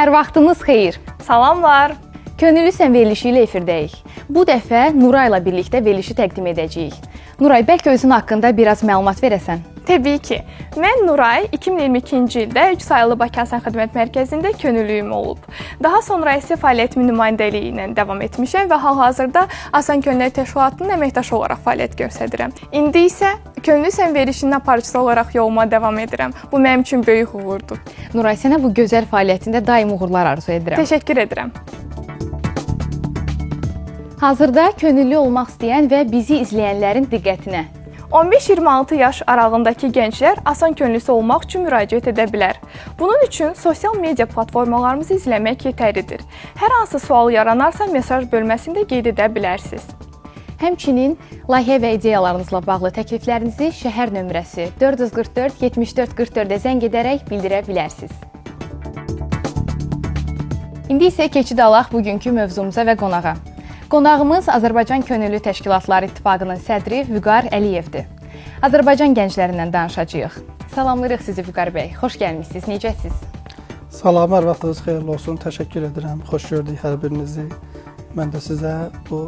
Hər vaxtınız xeyir. Salamlar. Könüllü sən verilişi ilə efirdəyik. Bu dəfə Nuray ilə birlikdə verilişi təqdim edəcəyik. Nuray, bəlkə özün haqqında biraz məlumat verəsən? Təbii ki. Mən Nuray 2022-ci ildə 3 sayılı Bakı Asan Xidmət Mərkəzində könüllüyüm olub. Daha sonra isə fəaliyyətimin nümayəndəliyi ilə davam etmişəm və hal-hazırda Asan Könüllülər Təşkilatının əməkdaşı olaraq fəaliyyət göstərirəm. İndi isə Könüllü sən verilişinin aparıcısı olaraq yoluma davam edirəm. Bu mənim üçün böyük uğurdur. Nuray, sənə bu gözəl fəaliyyətində daim uğurlar arzu edirəm. Təşəkkür edirəm. Hazırda könüllü olmaq istəyən və bizi izləyənlərin diqqətinə 15-26 yaş aralığındakı gənclər Asan könüllüsü olmaq üçün müraciət edə bilər. Bunun üçün sosial media platformalarımızı izləmək yetərlidir. Hər hansı sual yaranarsa mesaj bölməsində qeyd edə bilərsiniz. Həmçinin layihə və ideyalarınızla bağlı təkliflərinizi şəhər nömrəsi 444 74 44-ə zəng edərək bildirə bilərsiniz. İndi isə keçid alaq bugünkü mövzumuza və qonağa. Qonağımız Azərbaycan Könüllü Təşkilatları İttifaqının sədri Vüqar Əliyevdir. Azərbaycan gənclərindən danışacağıq. Salamlayırıq sizi Vüqar bəy. Xoş gəlmisiniz. Necəsiz? Salam, hər vaxtınız xeyirli olsun. Təşəkkür edirəm. Xoş gördük hər birinizi. Mən də sizə bu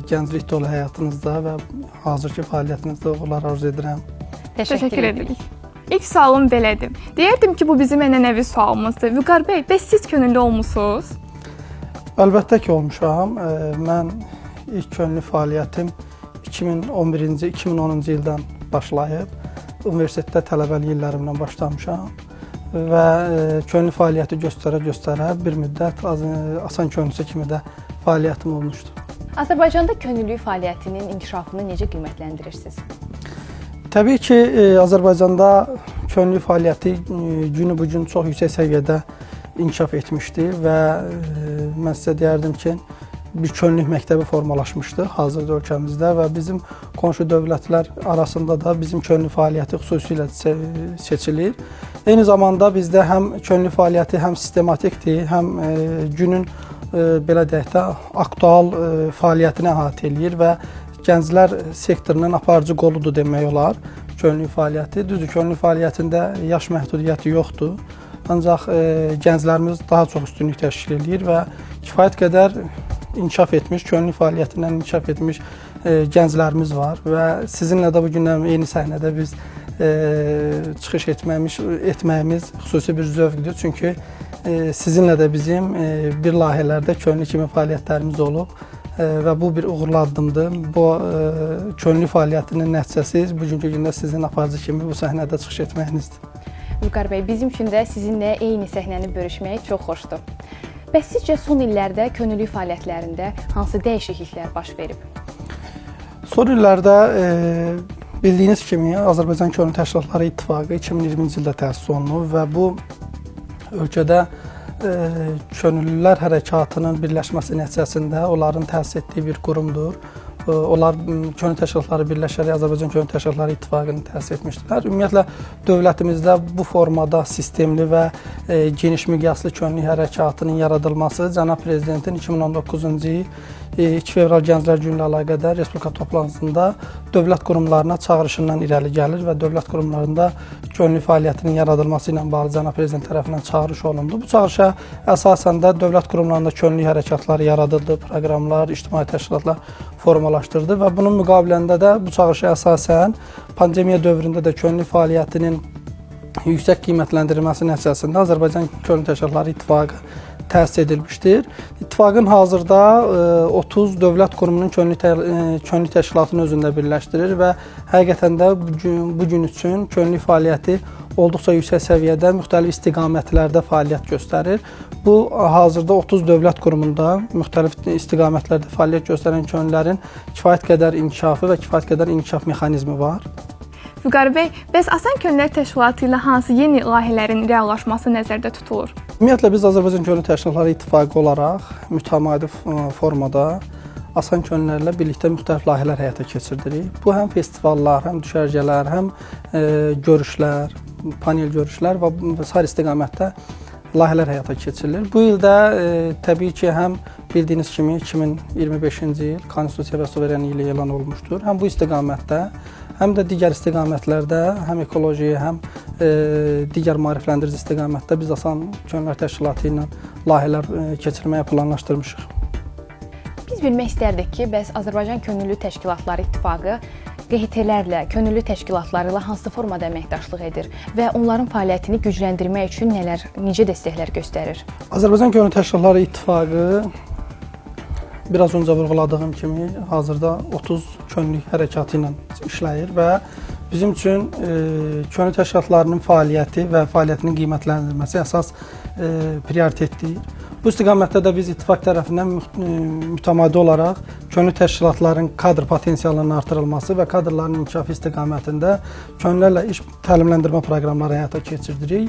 gənclik dolu həyatınızda və hazırki fəaliyyətinizdə uğurlar arzu edirəm. Təşəkkür edirik. İlk sualım belədir. Deyərdim ki, bu bizim ənənəvi sualımızdır. Vüqar bəy, bəs siz könüllü olmusunuz? Əlbəttə ki, olmuşam. Mən ilk könüllü fəaliyyətim 2011-ci, 2010-cu ildən başlayıb universitetdə tələbəlik illərimdən başlamışam və könüllü fəaliyyəti göstərə bir müddət Asan könüllüsü kimi də fəaliyyətim olmuşdu. Azərbaycanda könüllülük fəaliyyətinin inkişafını necə qiymətləndirirsiniz? Təbii ki, Azərbaycanda könüllü fəaliyyəti günü bu gün çox yüksək səviyyədə inkişaf etmişdir və mən sizə deyərdim ki, bir könüllülük məktəbi formalaşmışdır hazırda ölkəmizdə və bizim qonşu dövlətlər arasında da bizim könüllü fəaliyyəti xüsusilə seçilir. Eyni zamanda bizdə həm könüllü fəaliyyəti həm sistematikdir, həm günün belə deyək də aktual fəaliyyətini əhatə eləyir və gənclər sektorunun aparıcı qoludur demək olar könüllü fəaliyyəti. Düzdür, könüllü fəaliyyətində yaş məhdudiyyəti yoxdur. Ancaq gənclərimiz daha çox üstünlük təşkil edir və kifayət qədər inkişaf etmiş, könüllü fəaliyyətindən inkişaf etmiş gənclərimiz var və sizinlə də bu gündən eyni səhnədə biz çıxış etməyimiz xüsusi bir zövqdür. Çünki sizinlə də bizim bir layihələrdə könüllü kimi fəaliyyətlərimiz olub və bu bir uğurlu addımdır. Bu könüllü fəaliyyətinin nəticəsi bugünkü gündə sizin aparıcı kimi bu səhnədə çıxış etməyinizdir. Vüqar bəy, bizim üçün də sizinlə eyni səhnəni bölüşmək çox xoşdur. Bəs sizcə son illərdə könüllülük fəaliyyətlərində hansı dəyişikliklər baş verib? Son illərdə bildiyiniz kimi Azərbaycan Könüllü Təşkilatları İttifaqı 2020-ci ildə təsis olunub və bu ölkədə könüllülər hərəkatının birləşməsi nəticəsində onların təsis etdiyi bir qurumdur. Onlar Könüllü Təşkilatları birləşərək Azərbaycan Könüllü Təşkilatları İttifaqını təsis etmişdilər. Ümumiyyətlə, dövlətimizdə bu formada sistemli və geniş miqyaslı könüllü hərəkatının yaradılması Cənab Prezidentin 2019-cu il 2 fevral Gənclər Günü ilə əlaqədar Respublika toplantısında dövlət qurumlarına çağırışından irəli gəlir və dövlət qurumlarında könüllü fəaliyyətinin yaradılması ilə bağlı Cənab Prezident tərəfindən çağırış olundu. Bu çağırışa əsasən də dövlət qurumlarında könüllü hərəkatları yaradıldı, proqramlar, ictimai təşkilatlar formalaşdırdı və bunun müqabilində də bu çağırışa əsasən pandemiya dövründə də könüllü fəaliyyətinin yüksək qiymətləndirilməsi nəticəsində Azərbaycan Könüllü Təşkilatları İttifaqı təsis edilmişdir. İttifaqın hazırda 30 dövlət qurumunun könüllü təşkilatını özündə birləşdirir və həqiqətən də bu gün üçün könüllü fəaliyyəti olduqca yüksək səviyyədə müxtəlif istiqamətlərdə fəaliyyət göstərir. Bu hazırda 30 dövlət qurumunda müxtəlif istiqamətlərdə fəaliyyət göstərən könüllülərin kifayət qədər inkişafı və kifayət qədər inkişaf mexanizmi var. Vüqar bəy, bəs Asan Könüllülər Təşkilatı ilə hansı yeni layihələrin reallaşması nəzərdə tutulur? Ümumiyyətlə, biz Azərbaycan Könüllü Təşkilatları İttifaqı olaraq mütəmadi formada Asan könüllülərlə birlikdə müxtəlif layihələr həyata keçiririk. Bu həm festivallar, həm düşərgələr, həm görüşlər, panel görüşlər və sair istiqamətdə layihələr həyata keçirilir. Bu ildə təbii ki, həm bildiyiniz kimi 2025-ci il Konstitusiya və Suverenliyi elan olunmuşdur. Həm bu istiqamətdə, həm də digər istiqamətlərdə həm ekoloji, həm digər maarifləndirici istiqamətdə biz Asan Könüllülər Təşkilatı ilə layihələr keçirməyə planlaşdırmışıq. Biz bilmək istərdik ki, bəs Azərbaycan Könüllü Təşkilatları İttifaqı QHT-lərlə, könüllü təşkilatları ilə hansı formada əməkdaşlıq edir və onların fəaliyyətini gücləndirmək üçün necə dəstəklər göstərir? Azərbaycan Könüllü Təşkilatları İttifaqı biraz öncə vurğuladığım kimi hazırda 30 könüllülük hərəkatı ilə işləyir və bizim üçün könüllü təşkilatlarının fəaliyyəti və fəaliyyətinin qiymətləndirilməsi əsas prioritetdir. Bu istiqamətdə də biz İttifaq tərəfindən mütəmadi olaraq könüllü təşkilatların kadr potensialının artırılması və kadrların inkişafı istiqamətində könüllülərlə iş təlimləndirmə proqramları həyata keçirdirik.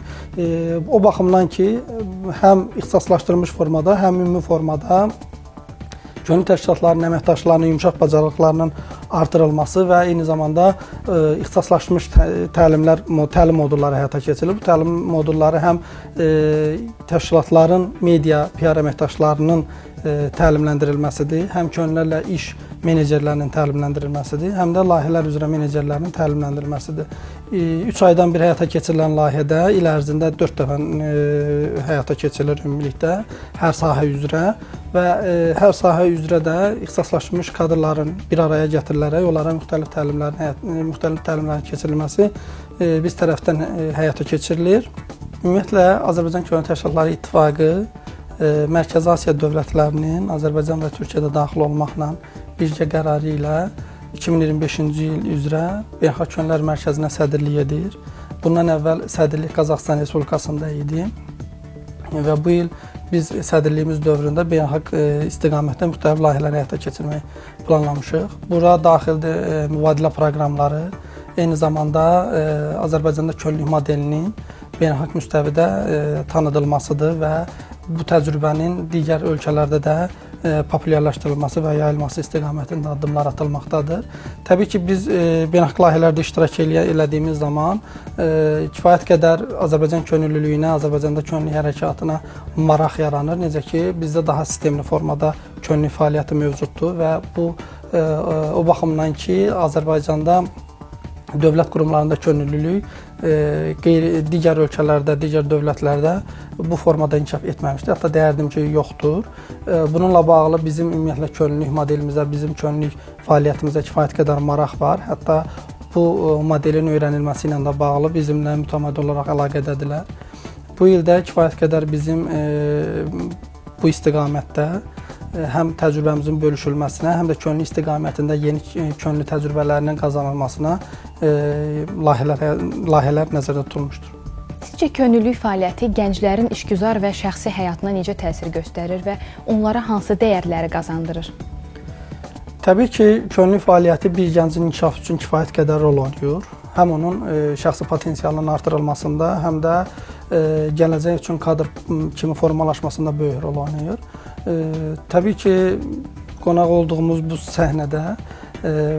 O baxımdan ki, həm ixtisaslaşdırılmış formada, həm ümumi formada könüllü təşkilatlarının əməkdaşlarının yumşaq bacarıqlarının artırılması və eyni zamanda ixtisaslaşmış təlim modulları həyata keçirilir. Bu təlim modulları həm təşkilatların media, PR əməkdaşlarının təlimləndirilməsidir, həm könüllülərlə iş menecerlərinin təlimləndirilməsidir, həm də layihələr üzrə menecerlərinin təlimləndirilməsidir. 3 aydan bir həyata keçirilən layihədə il ərzində 4 dəfə həyata keçirilir ümumilikdə hər sahə üzrə və hər sahə üzrə də ixtisaslaşmış kadrların bir araya gətirilərək onlara müxtəlif təlimlərin keçirilməsi biz tərəfdən həyata keçirilir. Ümumiyyətlə Azərbaycan Könüllü Təşkilatları İttifaqı Mərkəzi Asiya dövlətlərinin Azərbaycan və Türkiyədə daxil olmaqla birgə qərarı ilə 2025-ci il üzrə Beynəlxalq Könüllülər Mərkəzinə sədrlik edir. Bundan əvvəl sədrlik Qazaxıstan Respublikasında idi və bu il biz sədrliyimiz dövründə beynəlxalq istiqamətdə müxtəlif layihələr həyata keçirməyi planlamışıq. Bura daxildir mübadilə proqramları, eyni zamanda Azərbaycanda könüllülük modelinin beynəlxalq müstəvidə tanıdılmasıdır və bu təcrübənin digər ölkələrdə də populyarlaşdırılması və yayılması istiqamətində addımlar atılmaqdadır. Təbii ki, biz beynəlxalq layihələrdə iştirak elədiyimiz zaman kifayət qədər Azərbaycan könüllülüyünə, Azərbaycanda könüllülük hərəkatına maraq yaranır. Necə ki, bizdə daha sistemli formada könüllülük fəaliyyəti mövcuddur və bu o baxımdan ki, Azərbaycanda dövlət qurumlarında könüllülük digər ölkələrdə, digər dövlətlərdə bu formada inkişaf etməmişdir. Hətta deyərdim ki, yoxdur. Bununla bağlı bizim ümumiyyətlə könüllülük modelimizə, bizim könüllülük fəaliyyətimizə kifayət qədər maraq var. Hətta bu modelin öyrənilməsi ilə də bağlı bizimlə mütəmadi olaraq əlaqədədirlər. Bu ildə kifayət qədər bizim bu istiqamətdə həm təcrübəmizin bölüşülməsinə, həm də könüllü istiqamətində yeni könüllü təcrübələrinin qazanılmasına layihələr nəzərdə tutulmuşdur. Sizcə könüllülük fəaliyyəti gənclərin işgüzar və şəxsi həyatına necə təsir göstərir və onlara hansı dəyərləri qazandırır? Təbii ki, könüllülük fəaliyyəti bir gəncin inkişafı üçün kifayət qədər rol oynayır. Həm onun şəxsi potensialının artırılmasında, həm də gələcək üçün kadr kimi formalaşmasında böyük rol oynayır. Təbii ki, qonaq olduğumuz bu səhnədə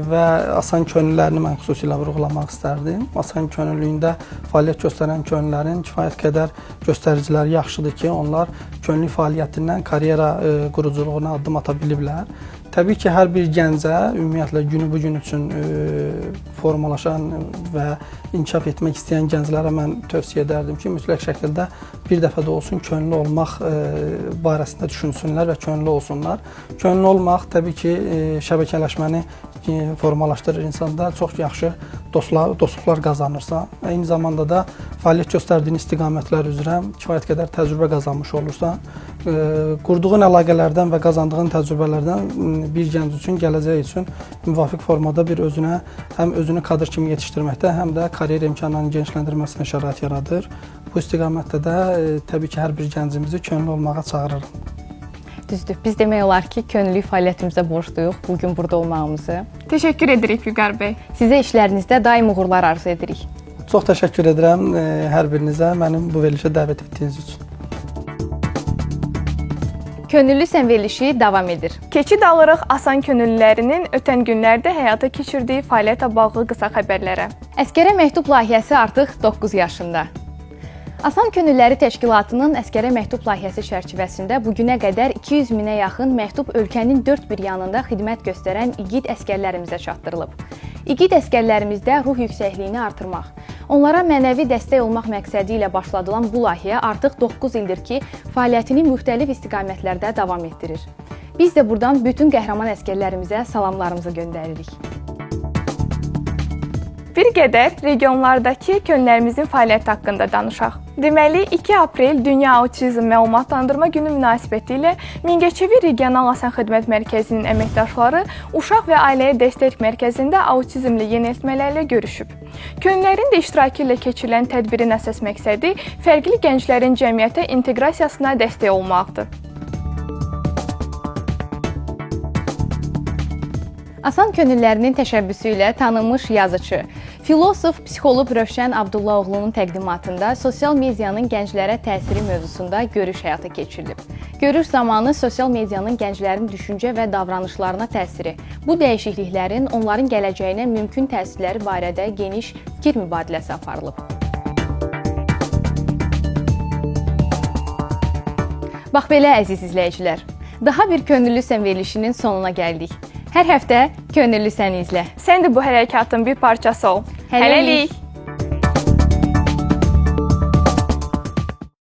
və Asan könüllülərini mən xüsusilə vurğulamaq istərdim. Asan könüllülüyündə fəaliyyət göstərən könüllülərin kifayət qədər göstəriciləri yaxşıdır ki, onlar könüllülük fəaliyyətindən karyera quruculuğuna addım ata biliblər. Təbii ki, hər bir gəncə ümumiyyətlə günü bu gün üçün formalaşan və inkişaf etmək istəyən gənclərə mən tövsiyə edərdim ki, mütləq şəkildə bir dəfə də olsun könüllü olmaq barəsində düşünsünlər və könüllü olsunlar. Könüllü olmaq təbii ki, şəbəkələşməni formalaşdırır insanda, çox yaxşı dostluqlar qazanırsan. Eyni zamanda da fəaliyyət göstərdiyin istiqamətlər üzrə kifayət qədər təcrübə qazanmış olursan. Qurduğun əlaqələrdən və qazandığın təcrübələrdən bir gənc üçün, gələcək üçün müvafiq formada bir həm özünü kadr kimi yetişdirməkdə, həm də karyer imkanlarının genişləndirməsinə şərait yaradır. Bu istiqamətdə də təbii ki, hər bir gəncimizi könüllü olmağa çağırırım. Düzdür. Biz demək olar ki, könüllülük fəaliyyətimizə borcluyuq bugün burada olmağımızı. Təşəkkür edirik Vüqar bəy. Sizə işlərinizdə daim uğurlar arzu edirik. Çox təşəkkür edirəm hər birinizə mənim bu verilişə dəvət etdiyiniz üçün. Könüllü verilişi davam edir. Keçid alırıq Asan könüllülərinin ötən günlərdə həyata keçirdiyi fəaliyyətlə bağlı qısa xəbərlərə. Əsgərə məktub layihəsi artıq 9 yaşında. Asan Könüllüləri Təşkilatının Əsgərə məktub layihəsi çərçivəsində bugünə qədər 200 minə yaxın məktub ölkənin dörd bir yanında xidmət göstərən igid əsgərlərimizə çatdırılıb. İgid əsgərlərimizdə ruh yüksəkliyini artırmaq, Onlara mənəvi dəstək olmaq məqsədi ilə başladılan bu layihə artıq 9 ildir ki, fəaliyyətini müxtəlif istiqamətlərdə davam etdirir. Biz də buradan bütün qəhrəman əsgərlərimizə salamlarımızı göndəririk. Bir qədər regionlardakı könüllərimizin fəaliyyəti haqqında danışaq. Deməli, 2 aprel Dünya Autizm Məlumatlandırma Günü münasibətilə Mingəçevir Regional Asan Xidmət Mərkəzinin əməkdaşları Uşaq və Ailəyə Dəstək Mərkəzində autizmli yeniyetmələrlə görüşüb. Könüllərin də iştirakı ilə keçirilən tədbirin əsas məqsədi fərqli gənclərin cəmiyyətə inteqrasiyasına dəstək olmaqdır. Asan könüllərinin təşəbbüsü ilə tanınmış yazıcı, filosof, psixoloq Rövşən Abdullaoğlunun təqdimatında sosial medianın gənclərə təsiri mövzusunda görüş həyata keçirilib. Görüş zamanı sosial medianın gənclərin düşüncə və davranışlarına təsiri, bu dəyişikliklərin onların gələcəyinə mümkün təsirləri barədə geniş fikir mübadiləsi aparılıb. Bax belə əziz izləyicilər, daha bir könüllü sən verilişinin sonuna gəldik. Hər həftə könüllü səni izlə. Sən də bu hərəkatın bir parçası ol. Hələlik!